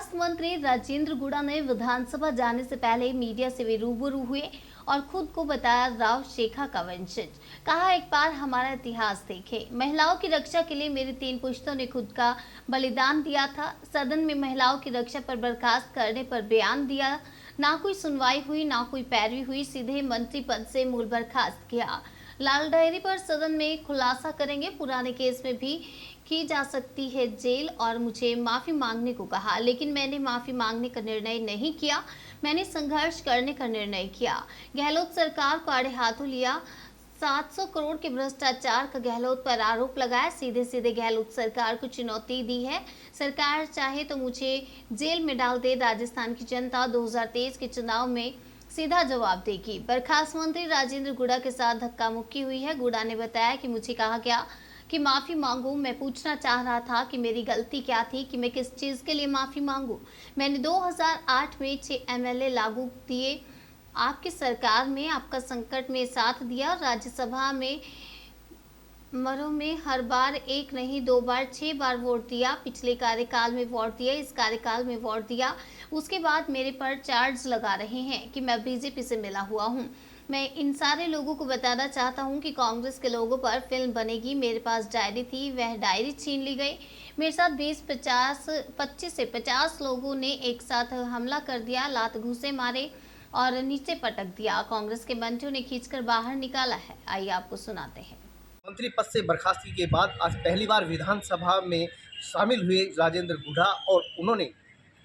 बर्खास्त मंत्री राजेंद्र गुड़ा ने विधानसभा जाने से पहले मीडिया से भी रूबरू हुए और खुद को बताया राव शेखा का वंशज। कहा, एक बार हमारा इतिहास देखें। महिलाओं की रक्षा के लिए मेरे 3 पुश्तों ने खुद का बलिदान दिया था। सदन में महिलाओं की रक्षा पर बर्खास्त करने पर बयान दिया, ना कोई सुनवाई हुई, ना कोई पैरवी हुई, सीधे मंत्री पद से मूल बर्खास्त किया। लाल डायरी पर सदन में खुलासा करेंगे। पुराने केस में भी की जा सकती है जेल और मुझे माफी मांगने को कहा, लेकिन मैंने माफी मांगने का निर्णय नहीं किया। मैंने संघर्ष करने का निर्णय किया। गहलोत सरकार को आड़े हाथों लिया। 700 करोड़ के भ्रष्टाचार का गहलोत पर आरोप लगाया। सीधे सीधे गहलोत सरकार को चुनौती दी है। सरकार चाहे तो मुझे जेल में डाल दे। राजस्थान की जनता 2023 के चुनाव में सीधा जवाब देगी। बर्खास्त मंत्री राजेंद्र गुड़ा के साथ धक्का मुक्की हुई है। गुड़ा ने बताया कि मुझे कहा गया कि माफी मांगू। मैं पूछना चाह रहा था कि मेरी गलती क्या थी, कि मैं किस चीज के लिए माफी मांगू। मैंने 2008 में 6 MLA लागू दिए। आपकी सरकार में आपका संकट में साथ दिया। राज्यसभा में मरों में हर बार 1 नहीं 2 बार 6 बार वोट दिया। पिछले कार्यकाल में वोट दिया, इस कार्यकाल में वोट दिया। उसके बाद मेरे पर चार्ज लगा रहे हैं कि मैं बीजेपी से मिला हुआ हूं। मैं इन सारे लोगों को बताना चाहता हूं कि कांग्रेस के लोगों पर फिल्म बनेगी। मेरे पास डायरी थी, वह डायरी छीन ली गई। मेरे साथ 25 से 50 लोगों ने एक साथ हमला कर दिया, लात घूंसे मारे और नीचे पटक दिया। कांग्रेस के मंत्रियों ने खींचकर बाहर निकाला है। आइए आपको सुनाते हैं। मंत्री पद से बर्खास्तगी के बाद आज पहली बार विधानसभा में शामिल हुए राजेंद्र गुड़ा और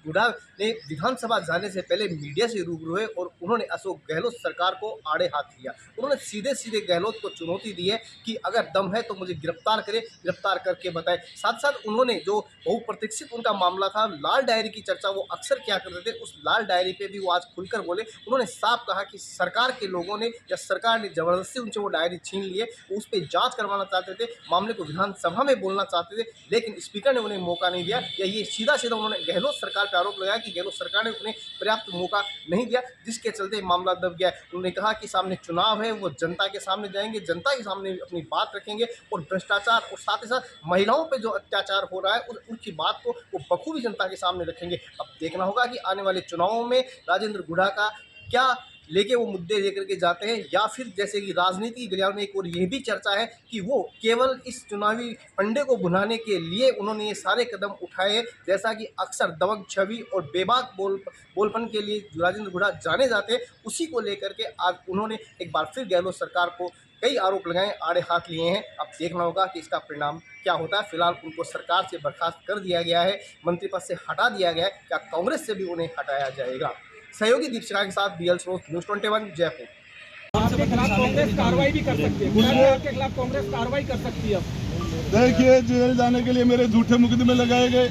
गुड़ा ने विधानसभा जाने से पहले मीडिया से रूबरू हुए और उन्होंने अशोक गहलोत सरकार को आड़े हाथ लिया। उन्होंने सीधे सीधे गहलोत को चुनौती दी है कि अगर दम है तो मुझे गिरफ्तार करें, गिरफ्तार करके बताएं। साथ साथ उन्होंने जो बहुप्रतीक्षित उनका मामला था लाल डायरी की चर्चा वो अक्सर क्या करते थे, उस लाल डायरी पे भी वो आज खुलकर बोले। उन्होंने साफ कहा कि सरकार के लोगों ने या सरकार ने जबरदस्ती उनसे वो डायरी छीन ली है। उस पर जाँच करवाना चाहते थे, मामले को विधानसभा में बोलना चाहते थे, लेकिन स्पीकर ने उन्हें मौका नहीं दिया। या ये सीधा सीधा उन्होंने गहलोत सरकार पर आरोप लगाया कि गहलोत सरकार ने उन्हें पर्याप्त मौका नहीं दिया, जिसके चलते मामला दब गया। उन्होंने कहा कि सामने चुनाव है, वो जनता के सामने जाएंगे, जनता के सामने अपनी बात रखेंगे और भ्रष्टाचार और साथ ही साथ महिलाओं पे जो अत्याचार हो रहा है उनकी बात को वो बखूबी जनता के सामने रखेंगे। अब देखना होगा कि आने वाले चुनावों में राजेंद्र गुड़ा का क्या लेके वो मुद्दे लेकर के जाते हैं, या फिर जैसे कि राजनीति की गलियारों में एक और ये भी चर्चा है कि वो केवल इस चुनावी फंडे को भुनाने के लिए उन्होंने ये सारे कदम उठाए हैं। जैसा कि अक्सर दबंग छवि और बेबाक बोलपन के लिए राजेंद्र गुड़ा जाने जाते हैं, उसी को लेकर के आज उन्होंने एक बार फिर गहलोत सरकार को कई आरोप लगाए, आड़े हाथ लिए हैं। अब देखना होगा कि इसका परिणाम क्या होता है। फिलहाल उनको सरकार से बर्खास्त कर दिया गया है, मंत्री पद से हटा दिया गया है। क्या कांग्रेस से भी उन्हें हटाया जाएगा? सहयोगी दीपशिखा के साथ BL स्रोत, न्यूज़ 21 जयपुर। आपके खिलाफ कांग्रेस कार्रवाई भी कर सकती है। आपके खिलाफ कांग्रेस कार्रवाई कर सकती है। देखिए, जेल जाने के लिए मेरे झूठे मुकदमे लगाए गए।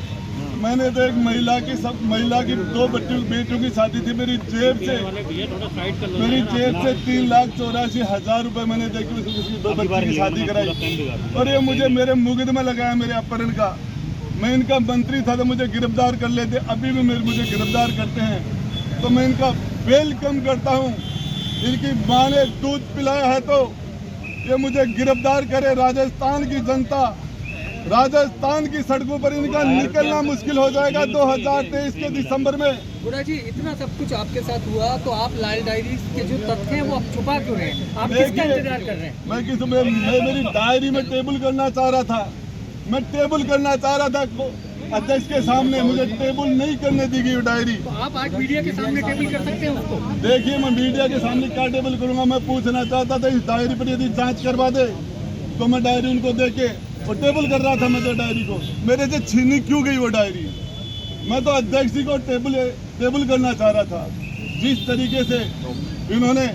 मैंने तो एक महिला की 2 बेटियों की शादी थी। मेरी जेब से 3,84,000 रुपए मैंने देखी उसकी 2 बच्ची की शादी कराई, और ये मुझे मेरे मुकदमा लगाया मेरे अपहरण का। मैं इनका मंत्री था तो मुझे गिरफ्तार कर लेते, अभी भी मुझे गिरफ्तार करते हैं तो मैं इनका वेलकम करता हूं। इनकी मां ने दूध पिलाया है तो ये मुझे गिरफ्तार करे। राजस्थान की जनता, राजस्थान की सड़कों पर इनका निकलना मुश्किल हो जाएगा 2023 के दिसंबर में। गुड़ा जी, इतना सब कुछ आपके साथ हुआ तो आप लाल डायरी के जो तथ्य हैं वो आप छुपा क्यों रहे हैं? आप किसका इंतजार कर रहे हैं? मैं मेरी डायरी में टेबल करना चाह रहा था। मैं टेबल करना चाह रहा था अध्यक्ष के सामने, मुझे टेबल नहीं करने दी गई डायरी। तो आप आज मीडिया के सामने टेबल कर सकते हैं उसको? देखिए, मैं मीडिया के सामने क्या टेबल करूंगा। मैं पूछना चाहता था इस डायरी पर यदि जांच करवा दे तो मैं डायरी उनको दे के और टेबल कर रहा था। मैं तो डायरी को मेरे से छीनी क्यों गई वो डायरी? मैं तो अध्यक्ष जी को टेबल करना चाह रहा था। जिस तरीके से इन्होंने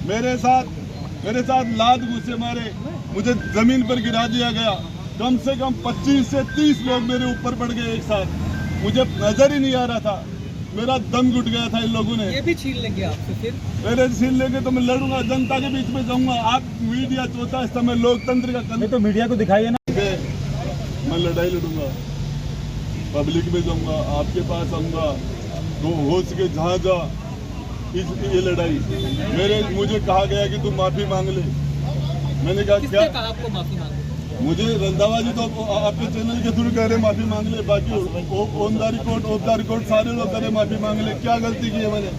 मेरे साथ लात घूंसे मारे, मुझे जमीन पर गिरा दिया गया। कम से कम 25 से 30 लोग मेरे ऊपर पड़ गए एक साथ। मुझे नजर ही नहीं आ रहा था, मेरा दम घुट गया था इन लोगों ने। ये भी छीन लेंगे आपसे? फिर मेरे छीन लेंगे तो मैं लड़ूंगा, जनता के बीच में जाऊंगा। आप मीडिया चौथा स्तंभ, लोकतंत्र का तो मीडिया को दिखाइए ना। मैं लड़ाई लड़ूंगा, पब्लिक में जाऊंगा, आपके पास आऊंगा, तो हो सके जहाँ जा ये लड़ाई। मुझे कहा गया कि तू माफी मांग ले। मैंने कहा क्या? आपको माफी मांग? मुझे रंधावा जी तो आपके चैनल के थ्रू कह रहे माफी मांग ले, बाकी on the record of the record सारे लोग कह रहे माफी मांग ले। क्या गलती की है मैंने?